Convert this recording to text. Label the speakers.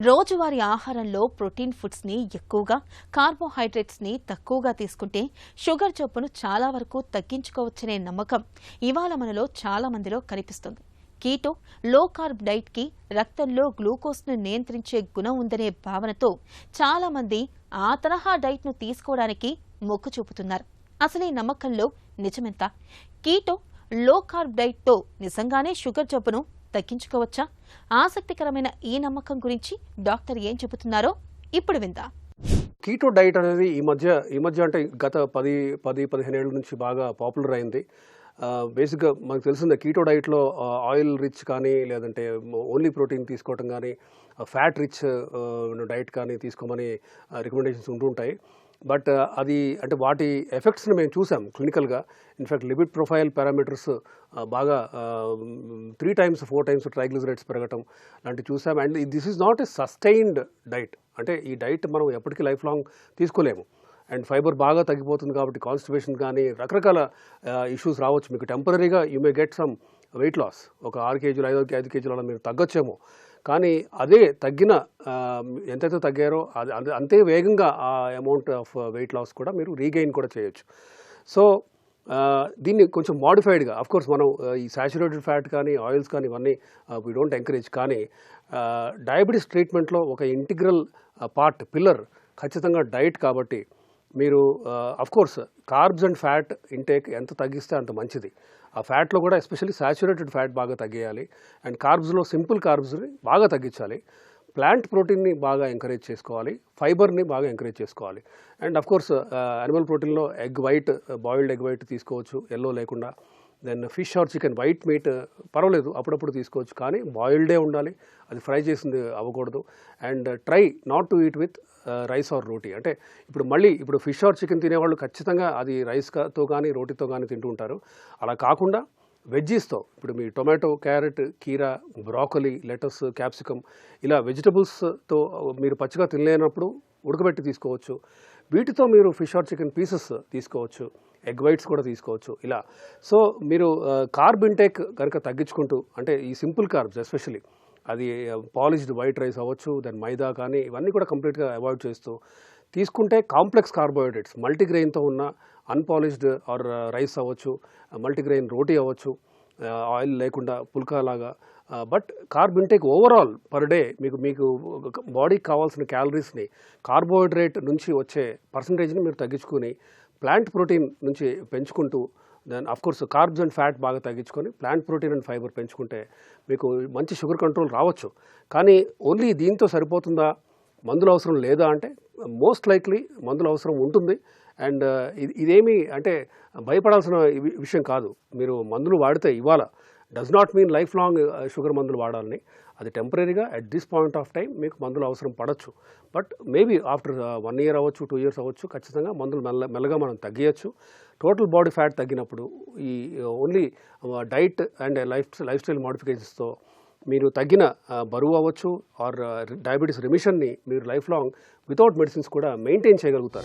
Speaker 1: రోజువారీ ఆహారంలో protein foods ని ఎక్కువగా కార్బోహైడ్రేట్స్ ని తక్కువగా తీసుకుంటే షుగర్ జబ్బును చాలా వరకు తగ్గించుకోవచ్చనే నమ్మకం ఇవాళ మనలో చాలా మందిలో కనిపిస్తుంది. కీటో లో కార్బ్ డైట్ కి రక్తంలో గ్లూకోజ్ ను నియంత్రించే గుణం ఉందనే భావనతో చాలా మంది ఆ తరహా డైట్ ను తీసుకోవడానికి మొగ్గు చూపుతున్నారు. అసలు ఈ నమ్మకంలో నిజమెంత? కీటో లో కార్బ్ డైట్ తో నిజంగానే షుగర్ జబ్బును తగ్గించుకోవచ్చా? ఆసక్తికరమైన ఈ నమ్మకం గురించి డాక్టర్ ఏం చెబుతున్నారో ఇప్పుడు విందాం.
Speaker 2: కీటో డైట్ అనేది ఈ మధ్య అంటే గత 15 ఏళ్ళ నుంచి బాగా పాపులర్ అయింది. బేసిక్గా మనకు తెలిసిందే కీటో డైట్లో ఆయిల్ రిచ్ కానీ లేదంటే ఓన్లీ ప్రోటీన్ తీసుకోవటం కానీ ఫ్యాట్ రిచ్ డైట్ కానీ తీసుకోమని రికమెండేషన్స్ ఉంటుంటాయి. బట్ అది అంటే వాటి ఎఫెక్ట్స్ని మేము చూసాం క్లినికల్గా. ఇన్ఫ్యాక్ట్ లిపిడ్ ప్రొఫైల్ పారామీటర్స్ బాగా 3 times 4 times ట్రైగ్లిజరైడ్స్ పెరగటం లాంటివి చూసాం. And this is not a sustained diet. అంటే ఈ డైట్ మనం ఎప్పటికీ లైఫ్ లాంగ్ తీసుకోలేము. అండ్ ఫైబర్ బాగా తగ్గిపోతుంది కాబట్టి కాన్స్టిపేషన్ కానీ రకరకాల ఇష్యూస్ రావచ్చు. మీకు టెంపరీగా you may get some weight loss. ఒక 6 kgs 5 kgs అలా మీరు తగ్గొచ్చేమో. కానీ అదే తగ్గిన ఎంతైతే తగ్గారో అది అంతే వేగంగా ఆ అమౌంట్ ఆఫ్ వెయిట్ లాస్ కూడా మీరు రీగెయిన్ కూడా చేయొచ్చు. సో దీన్ని కొంచెం మోడిఫైడ్గా అఫ్కోర్స్ మనం ఈ సాచురేటెడ్ ఫ్యాట్ కానీ ఆయిల్స్ కానీ ఇవన్నీ వీ డోంట్ ఎంకరేజ్. కానీ డయాబెటీస్ ట్రీట్మెంట్లో ఒక ఇంటిగ్రల్ పిల్లర్ ఖచ్చితంగా డైట్. కాబట్టి మీరు of course carbs and fat intake ఎంత తగ్గిస్తే అంత మంచిది. ఆ ఫ్యాట్లో కూడా ఎస్పెషల్లీ సాచురేటెడ్ ఫ్యాట్ బాగా తగ్గేయాలి. అండ్ కార్బ్స్లో సింపుల్ కార్బ్స్ని బాగా తగ్గించాలి. ప్లాంట్ ప్రోటీన్ని బాగా ఎంకరేజ్ చేసుకోవాలి. ఫైబర్ని బాగా ఎంకరేజ్ చేసుకోవాలి. అండ్ అఫ్కోర్స్ యానిమల్ ప్రోటీన్లో egg white, boiled egg white తీసుకోవచ్చు ఎల్లో లేకుండా. Then fish or chicken white meat పర్వాలేదు అప్పుడప్పుడు తీసుకోవచ్చు, కానీ బాయిల్డే ఉండాలి. అది ఫ్రై చేసింది అవ్వకూడదు. And try not to eat with rice or roti. అంటే ఇప్పుడు ఫిష్ ఆర్ చికెన్ తినేవాళ్ళు ఖచ్చితంగా అది రైస్తో కానీ రోటీతో కానీ తింటూ ఉంటారు. అలా కాకుండా వెజ్జీస్తో ఇప్పుడు మీ టొమాటో, క్యారెట్, కీరా, బ్రాకలీ, లెటస్, క్యాప్సికమ్ ఇలా వెజిటబుల్స్తో మీరు పచ్చిగా తినలేనప్పుడు ఉడకబెట్టి తీసుకోవచ్చు. వీటితో మీరు ఫిష్ ఆర్ చికెన్ పీసెస్ తీసుకోవచ్చు. ఎగ్ వైట్స్ కూడా తీసుకోవచ్చు ఇలా. సో మీరు కార్బ్ ఇంటేక్ కనుక తగ్గించుకుంటూ, అంటే ఈ సింపుల్ కార్బ్స్ ఎస్పెషల్లీ అది పాలిష్డ్ వైట్ రైస్ అవ్వచ్చు, దెన్ మైదా కానీ ఇవన్నీ కూడా కంప్లీట్గా అవాయిడ్ చేస్తూ తీసుకుంటే కాంప్లెక్స్ కార్బోహైడ్రేట్స్ మల్టీగ్రెయిన్తో ఉన్న అన్పాలిష్డ్ ఆర్ రైస్ అవ్వచ్చు, మల్టీగ్రెయిన్ రోటీ అవ్వచ్చు, ఆయిల్ లేకుండా పుల్కా లాగా. But carb intake overall per day మీకు బాడీకి కావాల్సిన క్యాలరీస్ని కార్బోహైడ్రేట్ నుంచి వచ్చే పర్సంటేజ్ని మీరు తగ్గించుకుని ప్లాంట్ ప్రోటీన్ నుంచి పెంచుకుంటూ, then of course carbs and fat బాగా తగ్గించుకొని ప్లాంట్ ప్రోటీన్ అండ్ ఫైబర్ పెంచుకుంటే మీకు మంచి షుగర్ కంట్రోల్ రావచ్చు. కానీ ఓన్లీ దీంతో సరిపోతుందా, మందులు అవసరం లేదా అంటే మోస్ట్ లైక్లీ మందులు అవసరం ఉంటుంది. అండ్ ఇదేమీ అంటే భయపడాల్సిన విషయం కాదు. మీరు మందులు వాడితే ఇవాళ does not mean life long sugar మందులు వాడాలని. అది టెంపరీగా at this point of time మీకు మందులు అవసరం పడవచ్చు. బట్ మేబీ ఆఫ్టర్ 1 year అవ్వచ్చు, 2 years అవ్వచ్చు, ఖచ్చితంగా మందులు మెల్లగా మనం తగ్గియచ్చు. టోటల్ బాడీ ఫ్యాట్ తగ్గినప్పుడు ఈ only diet and lifestyle మోడిఫికేషన్స్తో మీరు తగ్గిన బరువు అవ్వచ్చు ఆర్ డయాబెటీస్ రిమిషన్ని మీరు లైఫ్ లాంగ్ వితౌట్ మెడిసిన్స్ కూడా మెయింటైన్ చేయగలుగుతారు.